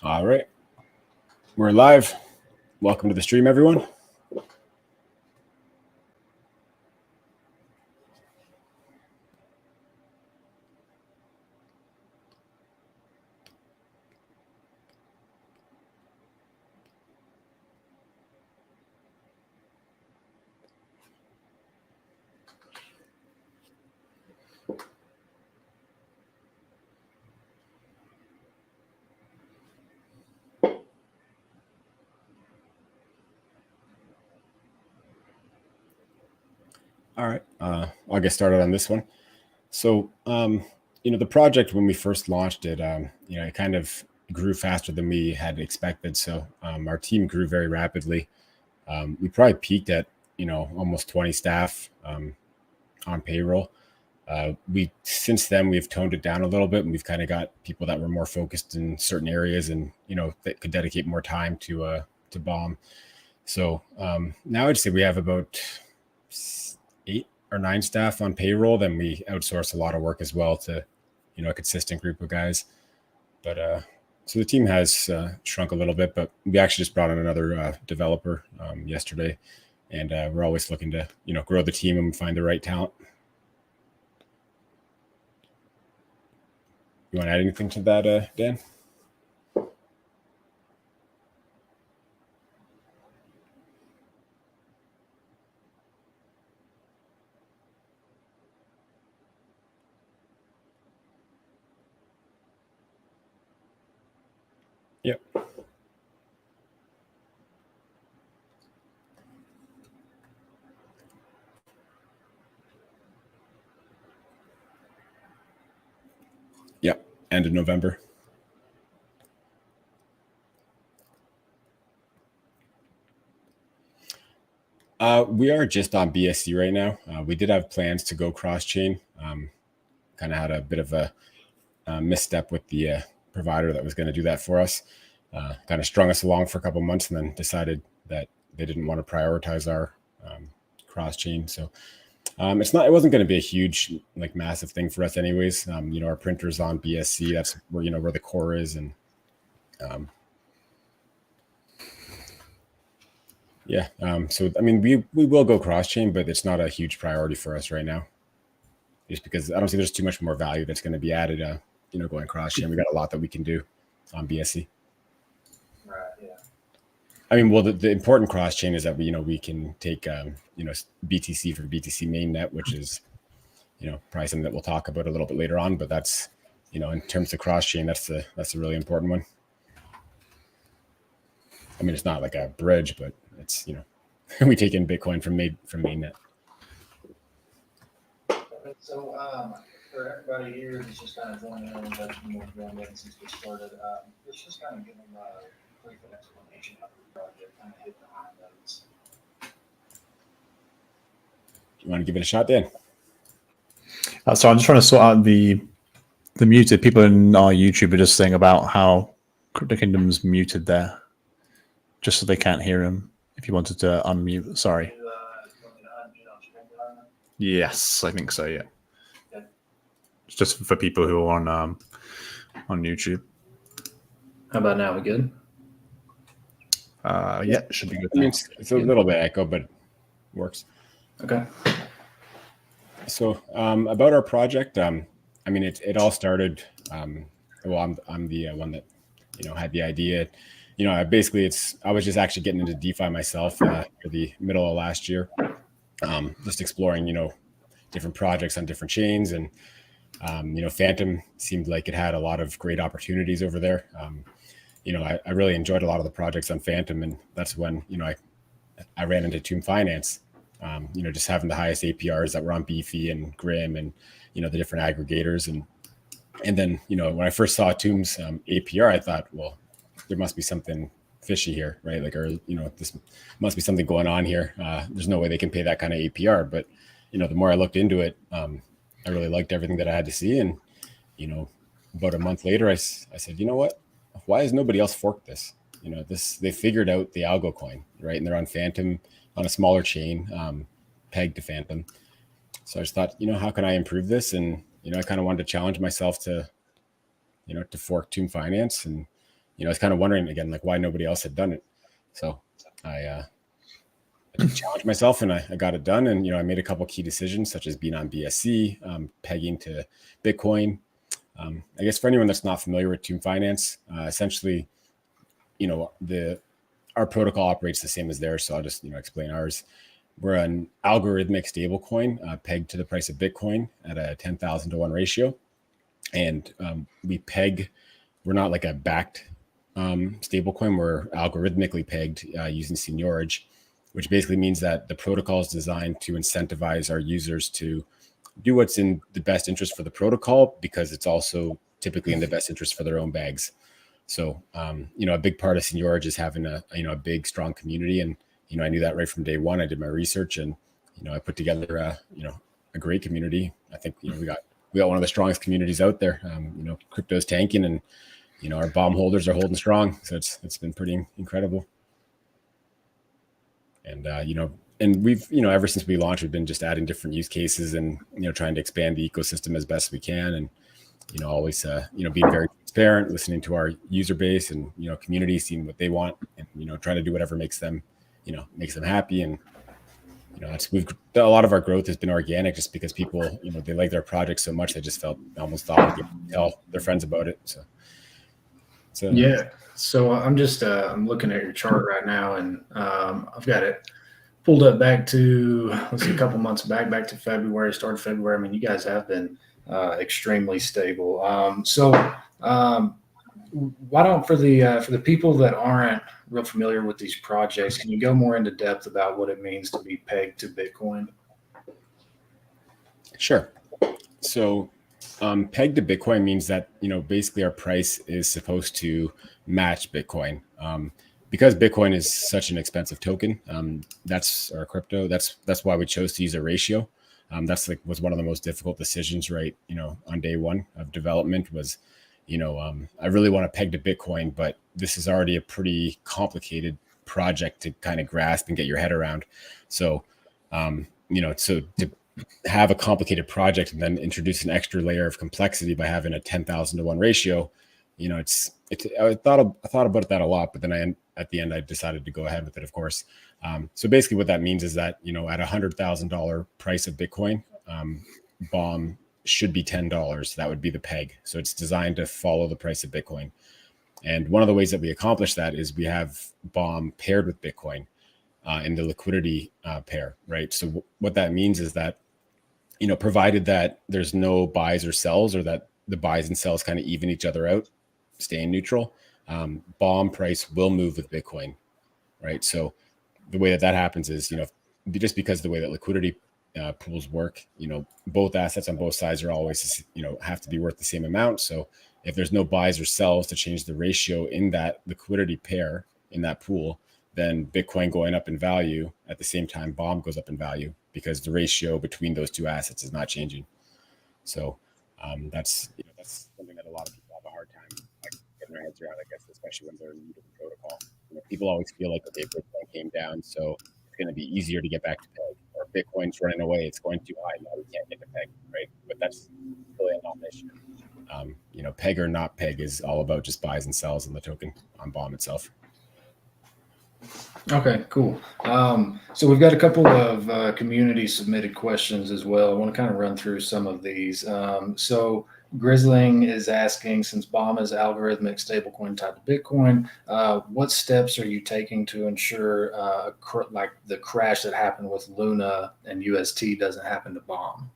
All right, we're live. Welcome to the stream, everyone. All right, I'll get started on this one. So, the project when we first launched it, it kind of grew faster than we had expected. So, our team grew very rapidly. We probably peaked at, almost 20 staff on payroll. Since then we've toned it down a little bit, and we've kind of got people that were more focused in certain areas, and that could dedicate more time to BOM. So now I'd say we have about 8 or 9 staff on payroll. Then we outsource a lot of work as well to, a consistent group of guys. But so the team has shrunk a little bit, but we actually just brought in another developer yesterday, and we're always looking to, grow the team and find the right talent. You want to add anything to that, Dan? Yep. Yep. End of November. We are just on BSC right now. We did have plans to go cross-chain. Kind of had a bit of a misstep with the provider that was going to do that for us. Kind of strung us along for a couple months, and then decided that they didn't want to prioritize our cross-chain. So it wasn't going to be a huge, massive thing for us anyways. Our printer's on BSC. That's where, where the core is. And yeah. So, we will go cross-chain, but it's not a huge priority for us right now, just because I don't think there's too much more value that's going to be added, going cross-chain. We got a lot that we can do on BSC. Right. Yeah. The important cross-chain is that we can take, BTC for BTC mainnet, which is, probably something that we'll talk about a little bit later on, but that's, in terms of cross-chain, that's the really important one. It's not like a bridge, but it's, we take in Bitcoin from mainnet. So for everybody here who's just kind of joining in, but more joined in since we started, let's just kind of give them a brief explanation of the project, kind of hit the high notes. You want to give it a shot, Dan? So I'm just trying to sort out the muted people in our YouTube are just saying about how Crypto Kingdom's muted there, just so they can't hear him. If you wanted to unmute, sorry. Yes, I think so. Yeah. Okay. It's just for people who are on YouTube. How about now? We good? Yeah, it should be good. It's a little bit echo, but it works. Okay. So about our project, it all started. I'm the one that had the idea. I was just actually getting into DeFi myself for the middle of last year, just exploring different projects on different chains, and Phantom seemed like it had a lot of great opportunities over there. I really enjoyed a lot of the projects on Phantom, and that's when I ran into Tomb Finance. Just having the highest APRs that were on Beefy and Grim, and the different aggregators, and then when I first saw Tomb's APR, I thought, well, there must be something fishy here, right? This must be something going on here. There's no way they can pay that kind of APR. But the more I looked into it, I really liked everything that I had to see. And about a month later, I said, you know what? Why has nobody else forked this? They figured out the algo coin, right? And they're on Phantom, on a smaller chain, pegged to Phantom. So I just thought, how can I improve this? And I kind of wanted to challenge myself to fork Tomb Finance, and I was kind of wondering again, like why nobody else had done it. So I challenged myself and I got it done. And, I made a couple key decisions such as being on BSC, pegging to Bitcoin. I guess for anyone that's not familiar with Tomb Finance, essentially, our protocol operates the same as theirs. So I'll just, explain ours. We're an algorithmic stablecoin pegged to the price of Bitcoin at a 10,000 to 1 ratio. And we're not like a backed stablecoin. We're algorithmically pegged using seigniorage, which basically means that the protocol is designed to incentivize our users to do what's in the best interest for the protocol, because it's also typically in the best interest for their own bags. So, a big part of seigniorage is having a big, strong community. And, I knew that right from day one. I did my research and, I put together a great community. I think, we got one of the strongest communities out there. Crypto's tanking and, our bomb holders are holding strong. So it's been pretty incredible. And, and we've, ever since we launched, we've been just adding different use cases and, trying to expand the ecosystem as best we can. And, always, being very transparent, listening to our user base and, community, seeing what they want and, trying to do whatever makes them happy. And, a lot of our growth has been organic just because people, they like their project so much, they just almost thought they could tell their friends about it. So Yeah. So I'm just I'm looking at your chart right now, and I've got it pulled up back to a couple months back to February, start of February. I mean, you guys have been extremely stable. Why don't for the people that aren't real familiar with these projects, can you go more into depth about what it means to be pegged to Bitcoin? Sure. So pegged to Bitcoin means that, basically our price is supposed to match Bitcoin. Because Bitcoin is such an expensive token, that's our crypto. That's why we chose to use a ratio. Was one of the most difficult decisions, right? On day one of development was, I really want to peg to Bitcoin, but this is already a pretty complicated project to kind of grasp and get your head around. So, so to have a complicated project and then introduce an extra layer of complexity by having a 10,000 to 1 ratio, I thought about that a lot, but then at the end, I decided to go ahead with it, of course. So basically what that means is that, at $100,000 price of Bitcoin, BOM should be $10. That would be the peg. So it's designed to follow the price of Bitcoin. And one of the ways that we accomplish that is we have BOM paired with Bitcoin in the liquidity pair, right? So what that means is that, provided that there's no buys or sells, or that the buys and sells kind of even each other out, staying neutral, BOM price will move with Bitcoin, right? So the way that happens is, just because the way that liquidity pools work, both assets on both sides are always, have to be worth the same amount. So if there's no buys or sells to change the ratio in that liquidity pair in that pool, then Bitcoin going up in value at the same time BOM goes up in value, because the ratio between those two assets is not changing. So that's something that a lot of people have a hard time getting their heads around, I guess, especially when they're new to the protocol. People always feel like, okay, Bitcoin came down, so it's going to be easier to get back to peg, or Bitcoin's running away, it's going too high, now we can't get to peg, right? But that's really a non-issue. Peg or not peg is all about just buys and sells in the token on BOM itself. Okay, cool. So we've got a couple of community submitted questions as well. I want to kind of run through some of these. So Grizzling is asking, since BOM is algorithmic stablecoin type of Bitcoin, what steps are you taking to ensure like the crash that happened with Luna and UST doesn't happen to BOM?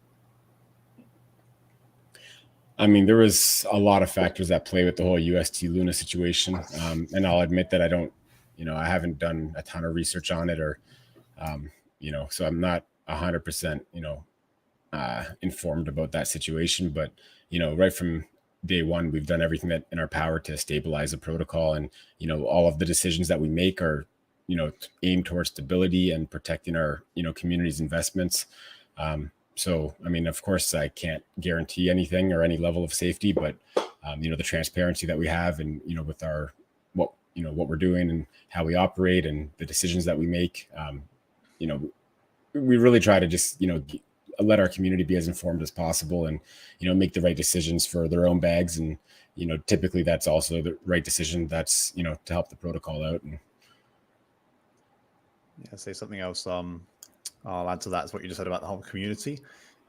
I mean, there was a lot of factors at play with the whole UST Luna situation. And I'll admit that I haven't done a ton of research on it, or, so I'm not 100%, informed about that situation. But, right from day one, we've done everything that in our power to stabilize the protocol. And, all of the decisions that we make are, aimed towards stability and protecting our, community's investments. So, I mean, of course, I can't guarantee anything or any level of safety, but, the transparency that we have and, with our, what we're doing and how we operate and the decisions that we make, we really try to just, let our community be as informed as possible and, make the right decisions for their own bags and, typically that's also the right decision. That's, to help the protocol out. And Yeah, say something else. I'll add to that. Is what you just said about the whole community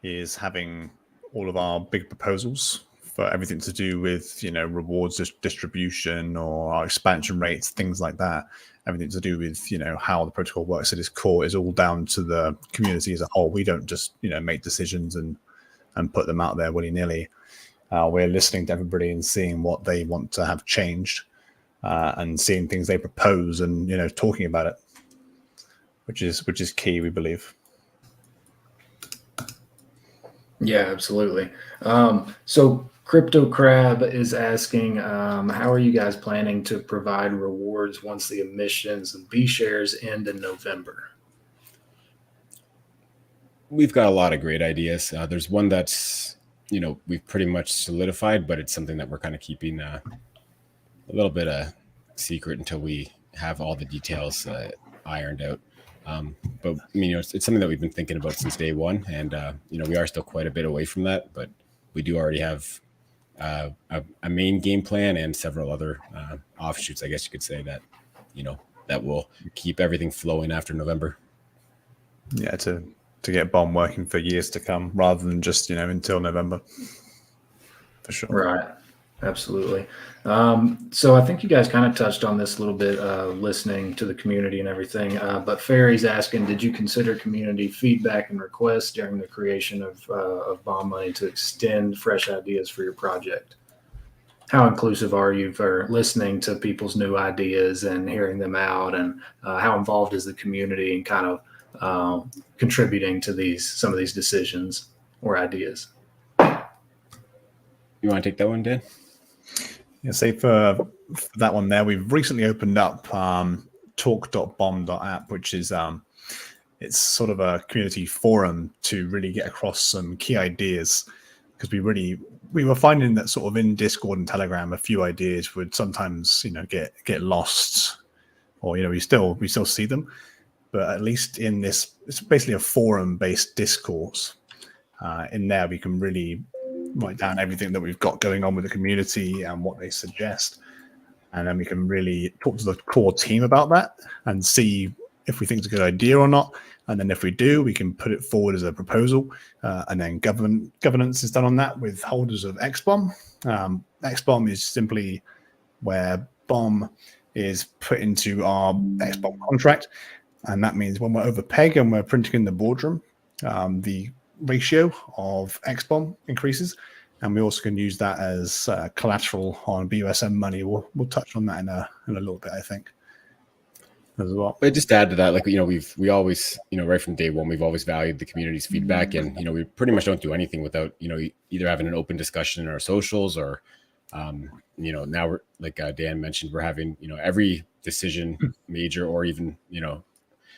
is having all of our big proposals for everything to do with rewards distribution or our expansion rates, things like that. Everything to do with how the protocol works at its core is all down to the community as a whole. We don't just make decisions and put them out there willy-nilly. We're listening to everybody and seeing what they want to have changed, and seeing things they propose and talking about it, which is key, we believe. Yeah, absolutely. So Crypto Crab is asking, how are you guys planning to provide rewards once the emissions and B shares end in November? we've got a lot of great ideas. There's one that's, we've pretty much solidified, but it's something that we're kind of keeping a little bit secret until we have all the details ironed out. But it's something that we've been thinking about since day one, and we are still quite a bit away from that, but we do already have a main game plan and several other offshoots, I guess you could say, that that will keep everything flowing after November. Yeah, to get BOM working for years to come, rather than just until November, for sure. Right. Absolutely. So I think you guys kind of touched on this a little bit, listening to the community and everything. But Ferry's asking, did you consider community feedback and requests during the creation of BOM money to extend fresh ideas for your project? How inclusive are you for listening to people's new ideas and hearing them out? And how involved is the community in kind of contributing to some of these decisions or ideas? You want to take that one, Dan? Yeah, say for that one there, we've recently opened up talk.bom.app, which is it's sort of a community forum to really get across some key ideas, because we were finding that sort of in Discord and Telegram, a few ideas would sometimes get lost, or we still see them, but at least in this, it's basically a forum based discourse. In there we can really write down everything that we've got going on with the community and what they suggest, and then we can really talk to the core team about that and see if we think it's a good idea or not. And then if we do, we can put it forward as a proposal, and then governance is done on that with holders of XBOM. XBOM is simply where BOM is put into our XBOM contract, and that means when we're over peg and we're printing in the boardroom, the ratio of XBOM increases, and we also can use that as collateral on BUSM money. We'll touch on that in a little bit, I think, as well. But just to add to that, like, we always, right from day one, we've always valued the community's feedback, and we pretty much don't do anything without either having an open discussion in our socials, or now we're, like Dan mentioned, we're having every decision, major or even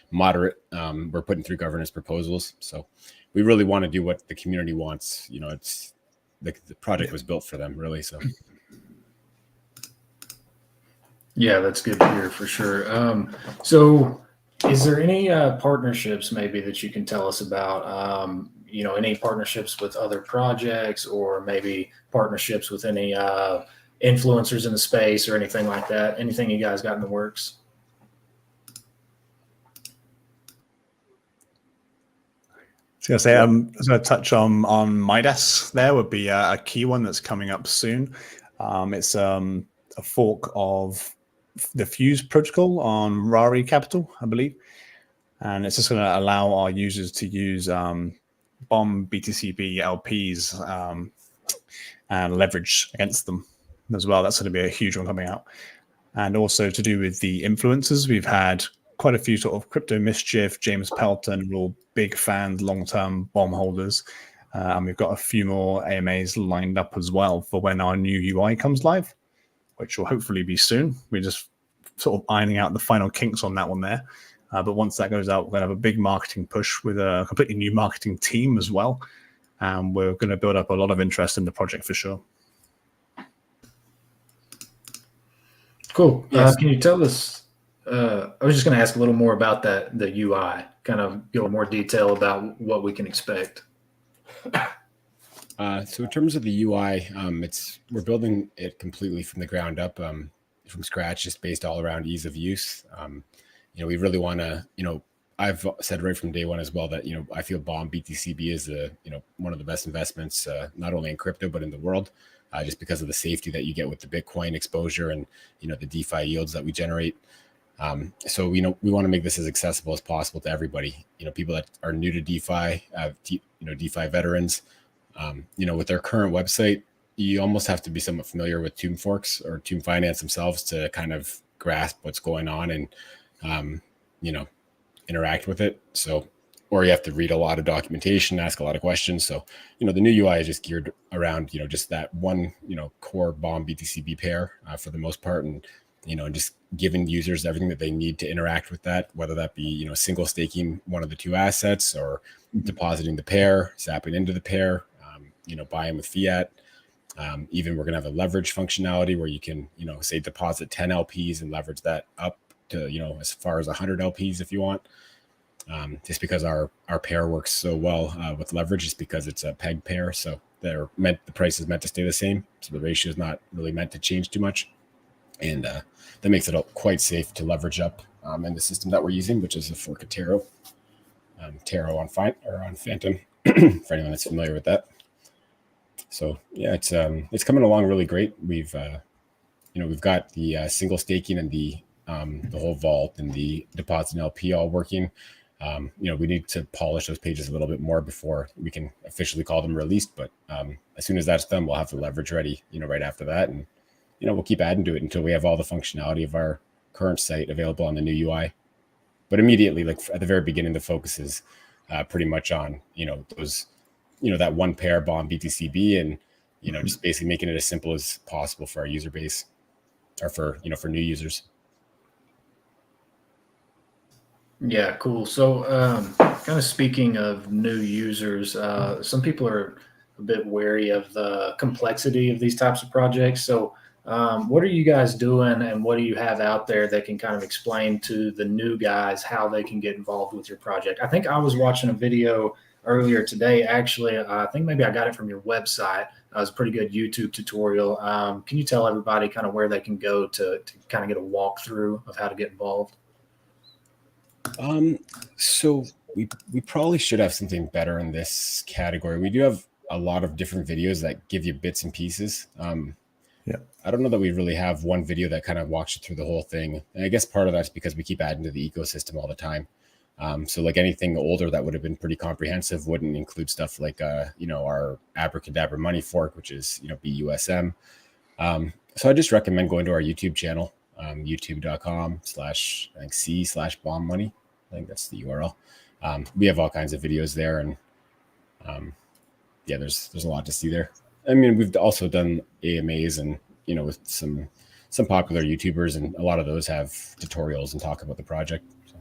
moderate, we're putting through governance proposals. So we really want to do what the community wants. It's like the project was built for them, really. So Yeah, that's good to hear for sure. So is there any partnerships maybe that you can tell us about? Any partnerships with other projects, or maybe partnerships with any influencers in the space or anything like that? Anything you guys got in the works? I was going to touch on Midas. There would be a key one that's coming up soon. It's a fork of the Fuse protocol on Rari Capital, I believe, and it's just going to allow our users to use BOM BTCB LPs and leverage against them as well. That's going to be a huge one coming out. And also to do with the influencers, we've had quite a few sort of Crypto Mischief, James Pelton, we're all big fans, long-term BOM holders. And we've got a few more AMAs lined up as well for when our new UI comes live, which will hopefully be soon. We're just sort of ironing out the final kinks on that one there. But once that goes out, we're going to have a big marketing push with a completely new marketing team as well. And we're going to build up a lot of interest in the project for sure. Cool. Yes. Can you tell us, I was just going to ask a little more about the UI, kind of go more detail about what we can expect. So in terms of the UI, we're building it completely from the ground up, from scratch, just based all around ease of use. We really want to, I've said right from day one as well that I feel Bomb BTCB is one of the best investments, not only in crypto but in the world, just because of the safety that you get with the Bitcoin exposure and the DeFi yields that we generate. So we want to make this as accessible as possible to everybody. People that are new to DeFi, DeFi veterans. With their current website, you almost have to be somewhat familiar with Tomb Forks or Tomb Finance themselves to kind of grasp what's going on and, interact with it. So, or you have to read a lot of documentation, ask a lot of questions. So, the new UI is just geared around, just that one, core Bomb BTCB pair for the most part. And, just giving users everything that they need to interact with that, whether that be, single staking one of the two assets or depositing the pair, zapping into the pair, buying with fiat. Even we're going to have a leverage functionality where you can, say deposit 10 LPs and leverage that up to, as far as 100 LPs if you want. Just because our pair works so well with leverage, just because it's a peg pair. So the price is meant to stay the same. So the ratio is not really meant to change too much. And that makes it quite safe to leverage up in the system that we're using, which is a fork of Taro. Taro on Phantom, for anyone that's familiar with that. So yeah, it's coming along really great. We've got the single staking and the whole vault and the deposit and LP all working. We need to polish those pages a little bit more before we can officially call them released. But as soon as that's done, we'll have the leverage ready, right after that. And, we'll keep adding to it until we have all the functionality of our current site available on the new UI. But immediately, like at the very beginning, the focus is pretty much on, those, that one pair Bomb BTCB and, just basically making it as simple as possible for our user base or for new users. Yeah, cool. So, kind of speaking of new users, some people are a bit wary of the complexity of these types of projects. So, what are you guys doing, and what do you have out there that can kind of explain to the new guys how they can get involved with your project? I think I was watching a video earlier today. Actually, I think maybe I got it from your website. It was a pretty good YouTube tutorial. Can you tell everybody kind of where they can go to kind of get a walkthrough of how to get involved? So we probably should have something better in this category. We do have a lot of different videos that give you bits and pieces. I don't know that we really have one video that kind of walks you through the whole thing. And I guess part of that's because we keep adding to the ecosystem all the time. So like anything older that would have been pretty comprehensive wouldn't include stuff like, our Abracadabra money fork, which is, BUSM. So I just recommend going to our YouTube channel, youtube.com/C/bomb money. I think that's the URL. We have all kinds of videos there, and there's a lot to see there. I mean, we've also done AMAs and with some popular YouTubers, and a lot of those have tutorials and talk about the project. So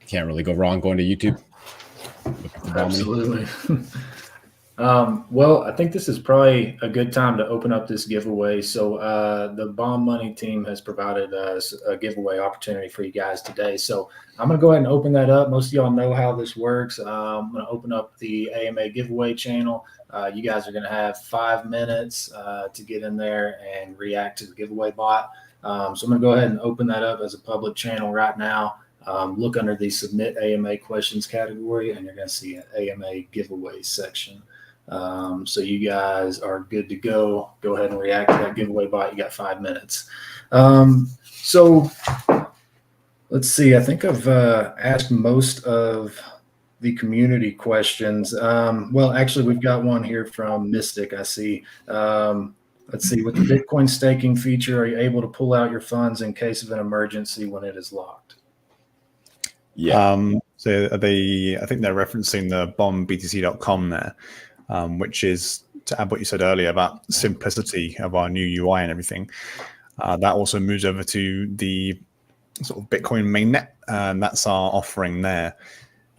can't really go wrong going to YouTube. Absolutely. Well, I think this is probably a good time to open up this giveaway. So the Bomb Money team has provided us a giveaway opportunity for you guys today. So I'm going to go ahead and open that up. Most of y'all know how this works. I'm going to open up the AMA giveaway channel. You guys are going to have 5 minutes to get in there and react to the giveaway bot. So I'm going to go ahead and open that up as a public channel right now. Look under the Submit AMA Questions category, and you're going to see an AMA giveaway section. So you guys are good to go. Go ahead and react to that giveaway bot. You got 5 minutes. So let's see. I think I've asked most of the community questions. Well, actually, we've got one here from Mystic, I see. Let's see. With the Bitcoin staking feature, are you able to pull out your funds in case of an emergency when it is locked? Yeah. So I think they're referencing the bombbtc.com there. Which is, to add what you said earlier about simplicity of our new UI and everything, that also moves over to the sort of Bitcoin mainnet, and that's our offering there.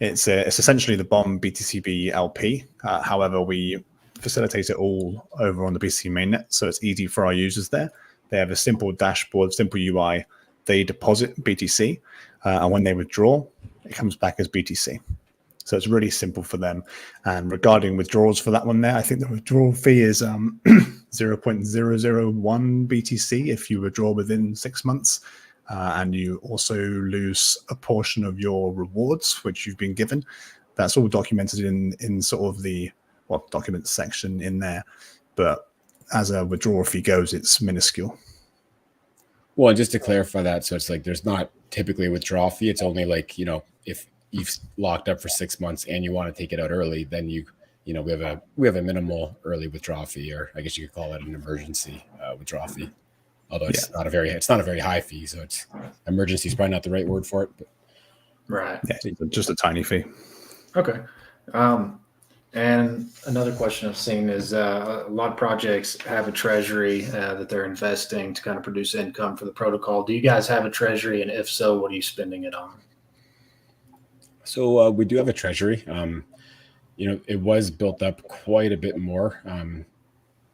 It's essentially the Bomb BTCB LP. However, we facilitate it all over on the BTC mainnet, so it's easy for our users there. They have a simple dashboard, simple UI. They deposit BTC, and when they withdraw, it comes back as BTC. So it's really simple for them. And regarding withdrawals for that one there, I think the withdrawal fee is 0.001 BTC if you withdraw within 6 months. And you also lose a portion of your rewards, which you've been given. That's all documented in sort of the documents section in there. But as a withdrawal fee goes, it's minuscule. Well, and just to clarify that, so it's like there's not typically a withdrawal fee. It's only like, if you've locked up for 6 months and you want to take it out early, then we have a minimal early withdrawal fee, or I guess you could call it an emergency withdrawal fee. Although it's not a very high fee, so it's emergency is probably not the right word for it. But. Right. Yeah, just a tiny fee. Okay. And another question I've seen is a lot of projects have a treasury that they're investing to kind of produce income for the protocol. Do you guys have a treasury? And if so, what are you spending it on? So we do have a treasury. It was built up quite a bit more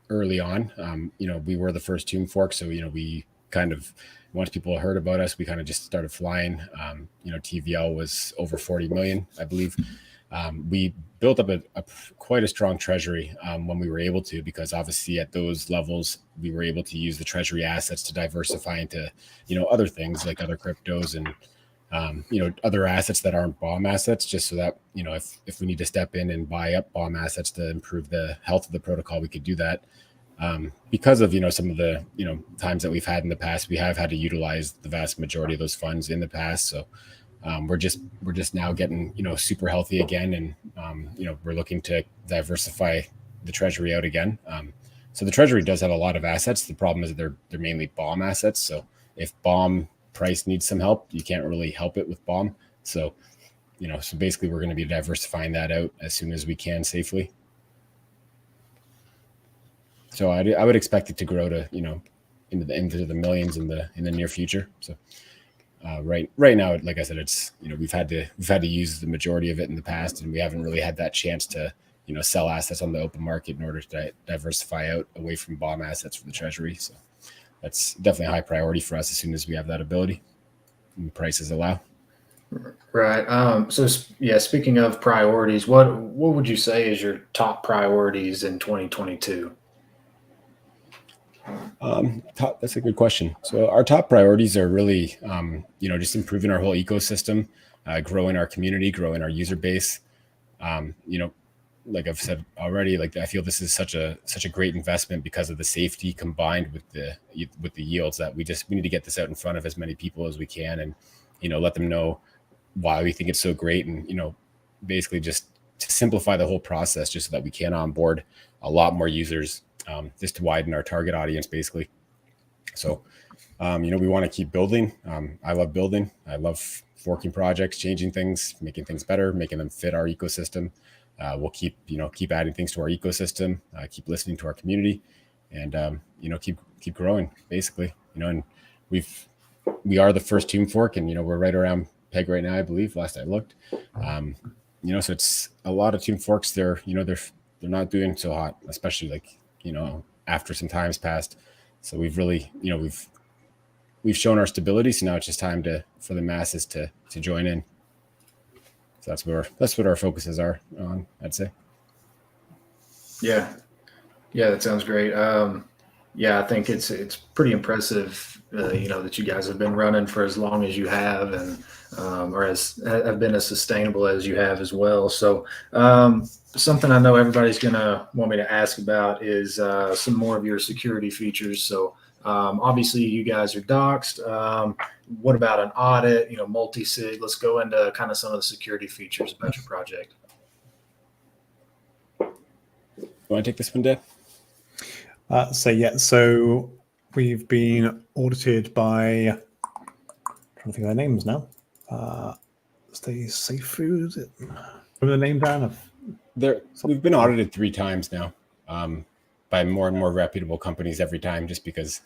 early on. We were the first Tomb Fork, so we kind of, once people heard about us, we kind of just started flying. TVL was over 40 million, I believe. We built up quite a strong treasury when we were able to, because obviously at those levels we were able to use the treasury assets to diversify into other things like other cryptos and other assets that aren't BOM assets, just so that if we need to step in and buy up BOM assets to improve the health of the protocol, we could do that. Because of some of the times that we've had in the past, we have had to utilize the vast majority of those funds in the past. So we're just now getting super healthy again, and we're looking to diversify the treasury out again. So the treasury does have a lot of assets. The problem is they're mainly BOM assets. So if BOM price needs some help, you can't really help it with BOM. So so basically we're going to be diversifying that out as soon as we can safely. So I would expect it to grow to into the millions in the near future. So. Right now, like I said, it's we've had to use the majority of it in the past, and we haven't really had that chance to sell assets on the open market in order to diversify out away from BOM assets for the treasury. So that's definitely a high priority for us as soon as we have that ability and prices allow. Right. So yeah, speaking of priorities, what would you say is your top priorities in 2022? That's a good question. So our top priorities are really, just improving our whole ecosystem, growing our community, growing our user base. Like I've said already, like I feel this is such a great investment because of the safety combined with the yields that we need to get this out in front of as many people as we can, and let them know why we think it's so great, and basically just to simplify the whole process, just so that we can onboard a lot more users. Just to widen our target audience, basically. So, we want to keep building. I love building. I love forking projects, changing things, making things better, making them fit our ecosystem. We'll keep adding things to our ecosystem, keep listening to our community, and, keep growing, basically. And we are the first Tomb Fork, and, we're right around peg right now, I believe, last I looked. So it's a lot of Tomb Forks. They're not doing so hot, especially after some time's passed. So we've really, we've shown our stability. So now it's just time for the masses to join in. So that's what our focuses are on, I'd say. Yeah, that sounds great. I think it's pretty impressive, that you guys have been running for as long as you have, and or have been as sustainable as you have as well. So something I know everybody's going to want me to ask about is some more of your security features. So obviously you guys are doxed. What about an audit, multi-sig? Let's go into kind of some of the security features about your project. You want to take this one, Dave? So we've been audited by, I'm trying to think of their names now. Stay Safe Food, is it? Remember the name, Dan? We've been audited 3 times now by more and more reputable companies every time, just because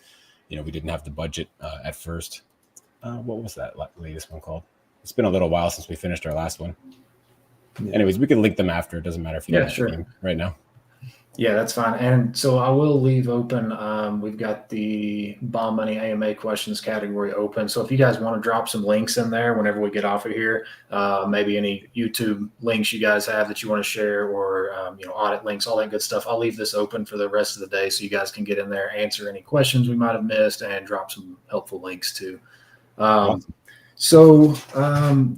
we didn't have the budget at first. What was that latest one called? It's been a little while since we finished our last one. Yeah. Anyways, we can link them after. It doesn't matter if you know the name right now. Yeah, that's fine. And so I will leave open. We've got the Bomb Money AMA questions category open. So if you guys want to drop some links in there whenever we get off of here, maybe any YouTube links you guys have that you want to share, or audit links, all that good stuff. I'll leave this open for the rest of the day so you guys can get in there, answer any questions we might have missed, and drop some helpful links too. Awesome.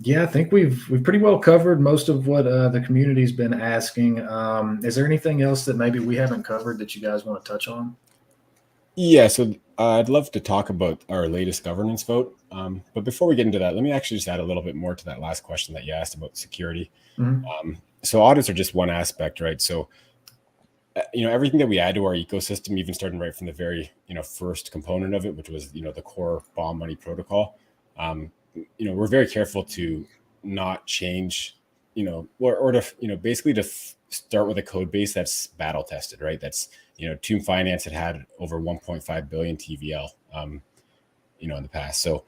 Yeah, I think we've pretty well covered most of what the community's been asking. Is there anything else that maybe we haven't covered that you guys want to touch on? Yeah, so I'd love to talk about our latest governance vote. But before we get into that, let me actually just add a little bit more to that last question that you asked about security. Mhm. So audits are just one aspect, right? So everything that we add to our ecosystem, even starting right from the very first component of it, which was the core Bomb Money protocol. We're very careful to not change, or to basically to start with a code base that's battle tested, right? That's Tomb Finance had over 1.5 billion TVL, in the past. So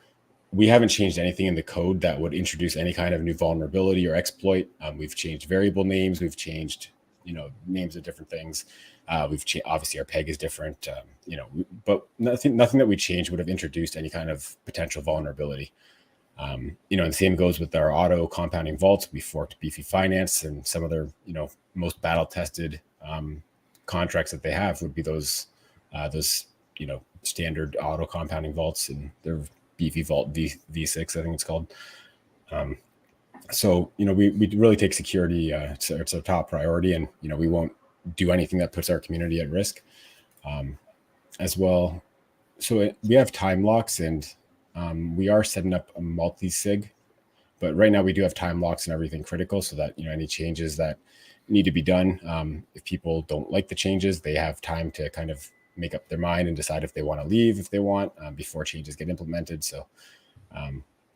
we haven't changed anything in the code that would introduce any kind of new vulnerability or exploit. We've changed variable names. We've changed, names of different things. Obviously our peg is different, but nothing that we changed would have introduced any kind of potential vulnerability. And the same goes with our auto compounding vaults. We forked Beefy Finance, and some of their, most battle tested contracts that they have would be those standard auto compounding vaults, and their Beefy Vault V6, I think it's called. So we really take security. It's a top priority, and we won't do anything that puts our community at risk, as well. So we have time locks, and we are setting up a multi-sig, but right now we do have time locks and everything critical, so that any changes that need to be done, if people don't like the changes, they have time to kind of make up their mind and decide if they want to leave, if they want, before changes get implemented. So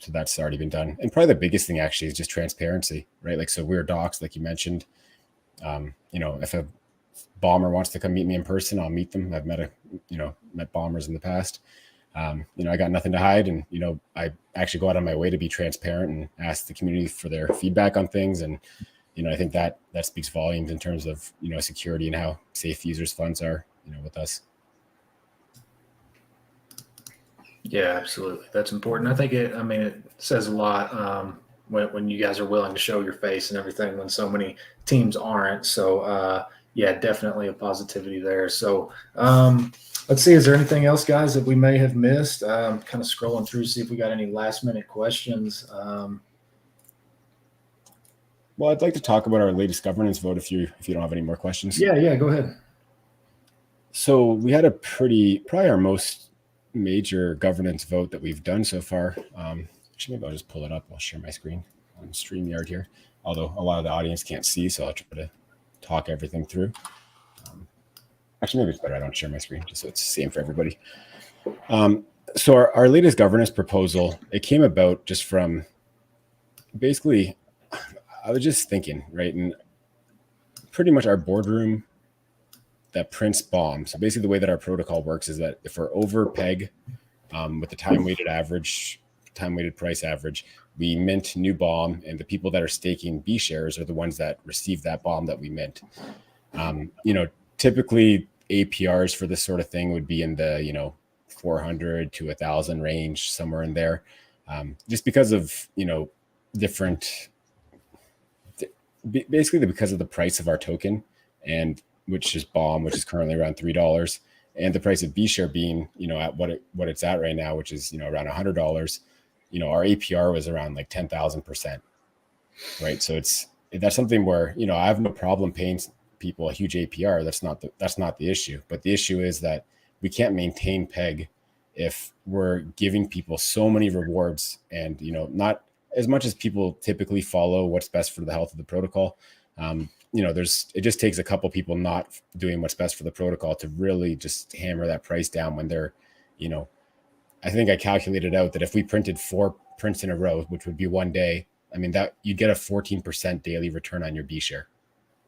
that's already been done. And probably the biggest thing actually is just transparency, right? Like, so we're docs, like you mentioned. If a bomber wants to come meet me in person, I'll meet them. I've met bombers in the past. I got nothing to hide, and I actually go out on my way to be transparent and ask the community for their feedback on things. And I think that speaks volumes in terms of security and how safe users' funds are with us. Yeah, absolutely. That's important. I think it says a lot when you guys are willing to show your face and everything when so many teams aren't. So, yeah, definitely a positivity there. So, let's see. Is there anything else, guys, that we may have missed? Kind of scrolling through, see if we got any last minute questions. Well, I'd like to talk about our latest governance vote if you don't have any more questions. Yeah, go ahead. So we had probably our most major governance vote that we've done so far. Actually, maybe I'll just pull it up. I'll share my screen on StreamYard here, although a lot of the audience can't see, so I'll try to talk everything through. Actually, maybe it's better I don't share my screen, just so it's the same for everybody. So our latest governance proposal, it came about just from basically, I was just thinking, right? And pretty much our boardroom that prints bomb. So basically the way that our protocol works is that if we're over peg with the time-weighted price average, we mint new bomb, and the people that are staking B shares are the ones that receive that bomb that we mint. Typically APRs for this sort of thing would be in the 400 to 1,000 range, somewhere in there, just because of basically because of the price of our token, and which is bomb, which is currently around $3, and the price of B share being at what it's at right now, which is around $100. Our APR was around like 10,000%, right? So that's something where I have no problem paying people a huge APR. That's not the issue. But the issue is that we can't maintain peg if we're giving people so many rewards, and not as much as people typically follow what's best for the health of the protocol. It just takes a couple people not doing what's best for the protocol to really just hammer that price down when they're, I think I calculated out that if we printed 4 prints in a row, which would be one day, that you'd get a 14% daily return on your B share.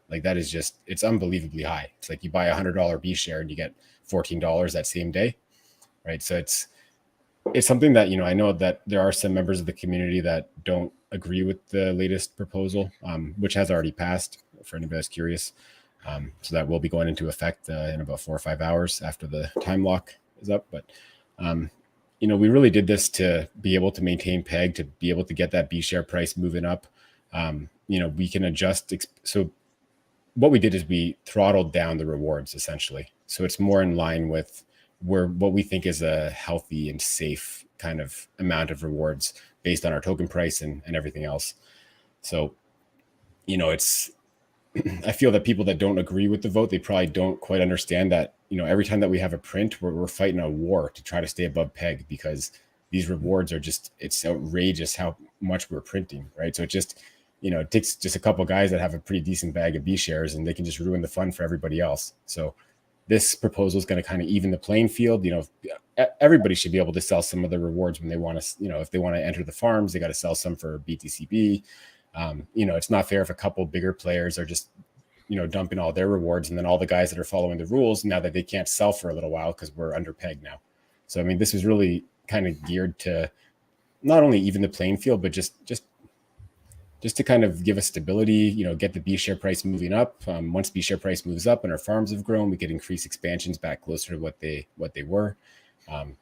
Like, that is just, it's unbelievably high. It's like you buy $100 B share and you get $14 that same day, right? So it's something that, I know that there are some members of the community that don't agree with the latest proposal, which has already passed, for anybody that's curious. So that will be going into effect in about 4 or 5 hours after the time lock is up. But, we really did this to be able to maintain PEG, to be able to get that B share price moving up. We can adjust. So what we did is we throttled down the rewards essentially. So it's more in line with what we think is a healthy and safe kind of amount of rewards based on our token price and everything else. So, I feel that people that don't agree with the vote, they probably don't quite understand that, every time that we have a print, we're fighting a war to try to stay above PEG, because these rewards are it's outrageous how much we're printing, right? So it just, it takes just a couple guys that have a pretty decent bag of B shares and they can just ruin the fun for everybody else. So this proposal is going to kind of even the playing field. Everybody should be able to sell some of the rewards when they want to, if they want to enter the farms, they got to sell some for BTCB. It's not fair if a couple bigger players are just, dumping all their rewards, and then all the guys that are following the rules, now that they can't sell for a little while because we're under PEG now. So, this was really kind of geared to not only even the playing field, but just to kind of give us stability, get the B share price moving up. Once B share price moves up and our farms have grown, we could increase expansions back closer to what they were. And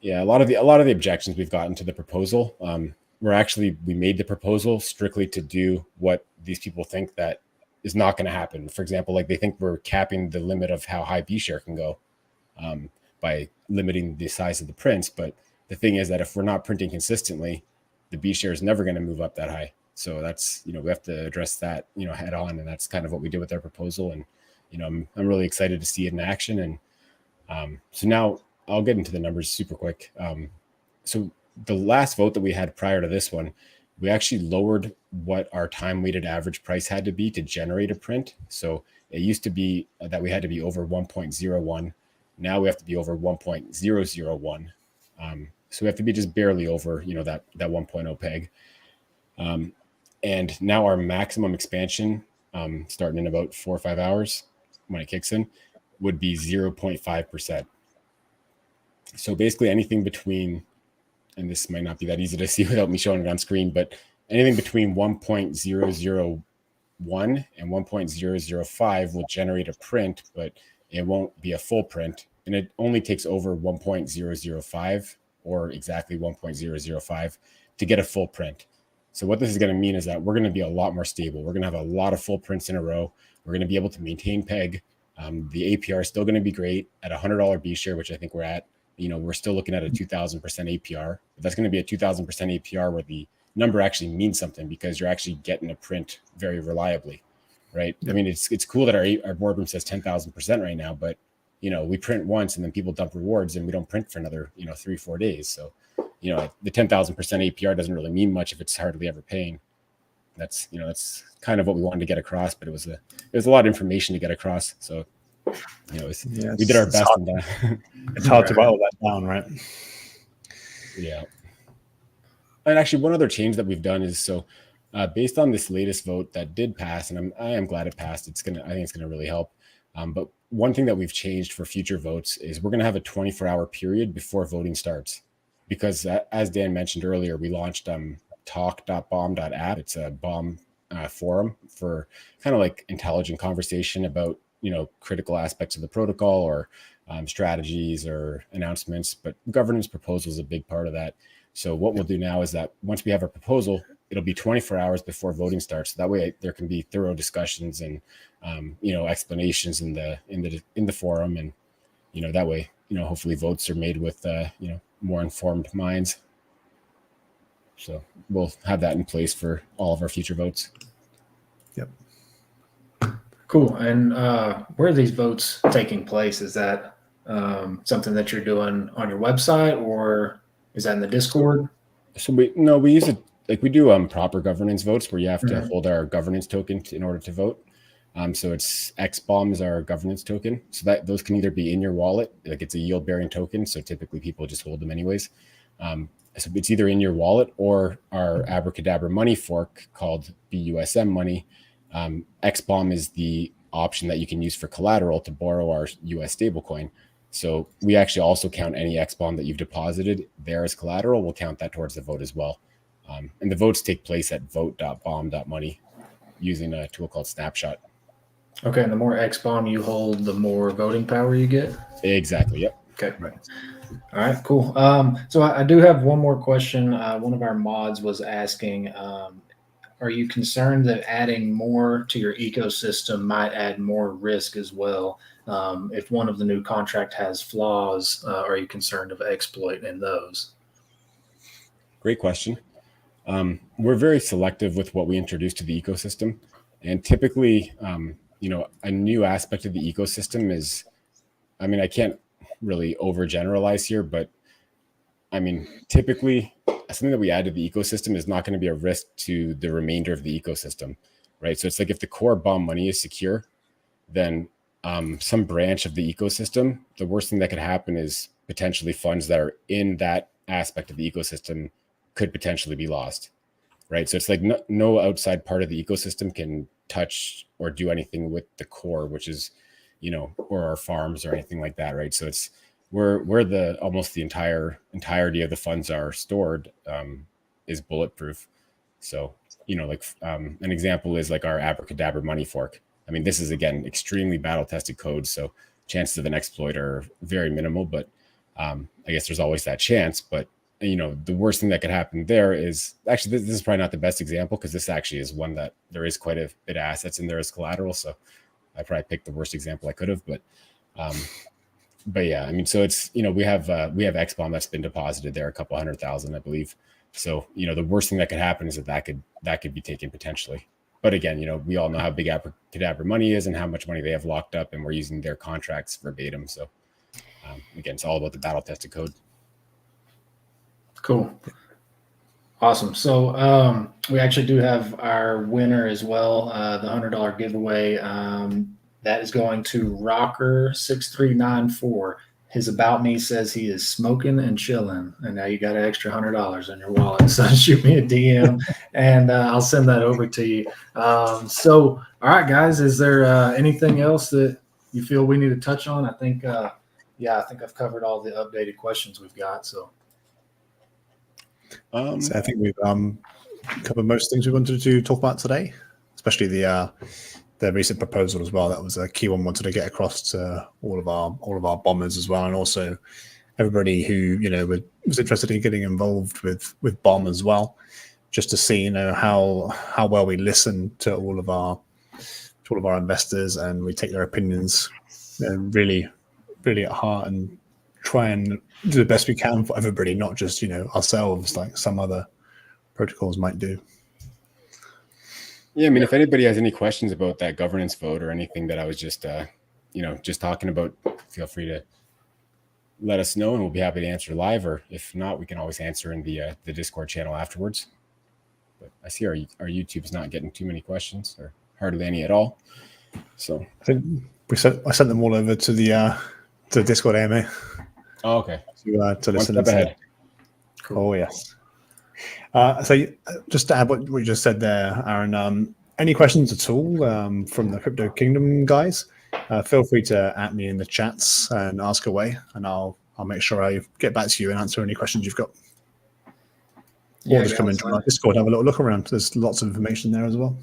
yeah, a lot of the objections we've gotten to the proposal, we made the proposal strictly to do what these people think that is not going to happen. For example, like they think we're capping the limit of how high B share can go by limiting the size of the prints. But the thing is that if we're not printing consistently, the B share is never going to move up that high. So that's, we have to address that, head on. And that's kind of what we did with our proposal. And, I'm really excited to see it in action. And so now I'll get into the numbers super quick. So the last vote that we had prior to this one, we actually lowered what our time weighted average price had to be to generate a print. So it used to be that we had to be over 1.01. Now we have to be over 1.001. So we have to be just barely over, that 1.0 PEG. And now our maximum expansion, starting in about 4 or 5 hours when it kicks in, would be 0.5%. So basically anything between, and this might not be that easy to see without me showing it on screen, but anything between 1.001 and 1.005 will generate a print, but it won't be a full print. And it only takes over 1.005 or exactly 1.005 to get a full print. So what this is going to mean is that we're going to be a lot more stable. We're going to have a lot of full prints in a row. We're going to be able to maintain PEG. The APR is still going to be great at $100 B share, which I think we're at. We're still looking at a 2,000% APR. But that's going to be a 2,000% APR where the number actually means something because you're actually getting a print very reliably, right? I mean, it's cool that our boardroom says 10,000% right now, but we print once and then people dump rewards and we don't print for another 3-4 days. So the 10,000% APR doesn't really mean much if it's hardly ever paying. That's that's kind of what we wanted to get across, but it was a lot of information to get across. So we did our best on that. It's hard to boil that down, right? Yeah. And actually, one other change that we've done is based on this latest vote that did pass, and I am glad it passed. I think it's gonna really help. But one thing that we've changed for future votes is we're gonna have a 24-hour period before voting starts, because as Dan mentioned earlier, we launched talk.bomb.app. It's a bomb forum for kind of like intelligent conversation about critical aspects of the protocol or strategies or announcements, but governance proposal is a big part of that. So what we'll do now is that once we have a proposal, it'll be 24 hours before voting starts. So that way there can be thorough discussions and explanations in the forum, and that way hopefully votes are made with more informed minds. So we'll have that in place for all of our future votes. Yep. Cool. And where are these votes taking place? Is that something that you're doing on your website, or is that in the Discord? So we use it like we do proper governance votes where you have to hold our governance token in order to vote. So it's XBOM is our governance token. So that those can either be in your wallet, like it's a yield bearing token. So typically people just hold them anyways. So it's either in your wallet or our Abracadabra money fork called BUSM money. XBOM is the option that you can use for collateral to borrow our US stablecoin. So we actually also count any XBOM that you've deposited there as collateral. We'll count that towards the vote as well. And the votes take place at vote.bomb.money using a tool called Snapshot. Okay, and the more XBOM you hold, the more voting power you get. Exactly. Yep. Okay. Right. All right, cool. So I do have one more question. One of our mods was asking, are you concerned that adding more to your ecosystem might add more risk as well? If one of the new contract has flaws, are you concerned of exploit in those? Great question. We're very selective with what we introduce to the ecosystem, and typically, a new aspect of the ecosystem is, I mean, I can't really overgeneralize here, but I mean, typically, something that we add to the ecosystem is not going to be a risk to the remainder of the ecosystem, right? So it's like if the core bomb money is secure, then some branch of the ecosystem, the worst thing that could happen is potentially funds that are in that aspect of the ecosystem could potentially be lost, right? So it's like no outside part of the ecosystem can touch or do anything with the core, which is, or our farms or anything like that, right? So it's where the almost the entirety of the funds are stored is bulletproof. So an example is like our Abracadabra money fork. I mean, this is again extremely battle tested code, so chances of an exploit are very minimal. But I guess there's always that chance. But the worst thing that could happen there is actually this is probably not the best example because this actually is one that there is quite a bit of assets in there as collateral. So I probably picked the worst example I could have, but yeah, I mean, so it's we have XBOM that's been deposited there, a couple 100,000, I believe. So the worst thing that could happen is that could be taken potentially. But again, we all know how big Abracadabra money is and how much money they have locked up, and we're using their contracts verbatim. So again, it's all about the battle tested code. Cool. Awesome. So we actually do have our winner as well, the $100 giveaway. That is going to Rocker6394. His About Me says he is smoking and chilling, and now you got an extra $100 in your wallet. So shoot me a DM, and I'll send that over to you. So, all right, guys, is there anything else that you feel we need to touch on? I think I've covered all the updated questions we've got. So I think we've covered most things we wanted to talk about today, especially the recent proposal as well. That was a key one we wanted to get across to all of our bombers as well, and also everybody who was interested in getting involved with bomb as well, just to see how well we listen to all of our investors and we take their opinions really at heart and try and do the best we can for everybody, not just ourselves like some other protocols might do. Yeah, I mean, if anybody has any questions about that governance vote or anything that I was just talking about, feel free to let us know and we'll be happy to answer live, or if not, we can always answer in the Discord channel afterwards. But I see our YouTube's not getting too many questions, or hardly any at all. So I think I sent them all over to the Discord AMA. Oh, okay. To listen. One step ahead. Cool. Oh yes. So just to add what you just said there, Aaron, any questions at all from the Crypto Kingdom guys, feel free to @me in the chats and ask away, and I'll make sure I get back to you and answer any questions you've got. Or just come into our Discord, have a little look around. There's lots of information there as well.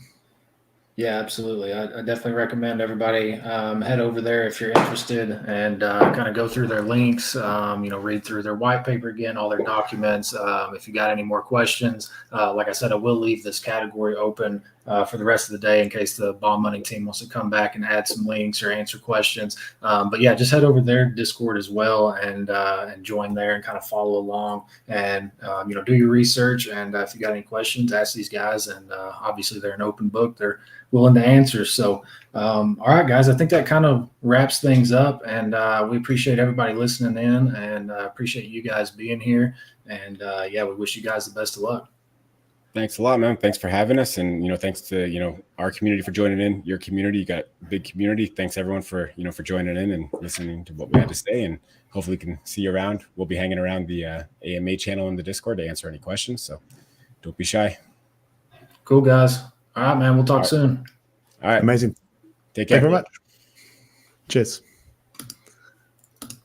Yeah, absolutely. I definitely recommend everybody head over there if you're interested and kind of go through their links, read through their white paper again, all their documents. If you got any more questions, like I said, I will leave this category open for the rest of the day in case the bomb money team wants to come back and add some links or answer questions. But yeah, just head over there, Discord as well, and join there and kind of follow along and, do your research. And if you got any questions, ask these guys. And obviously they're an open book. They're willing to answer. So, all right, guys, I think that kind of wraps things up, and we appreciate everybody listening in, and appreciate you guys being here. And we wish you guys the best of luck. Thanks a lot, man. Thanks for having us, and thanks to our community for joining in. Your community, you got a big community. Thanks everyone for for joining in and listening to what we had to say, and hopefully we can see you around. We'll be hanging around the AMA channel in the Discord to answer any questions. So don't be shy. Cool, guys. All right, man. We'll talk soon. All right. Amazing. Take care. Thank you very much. Cheers.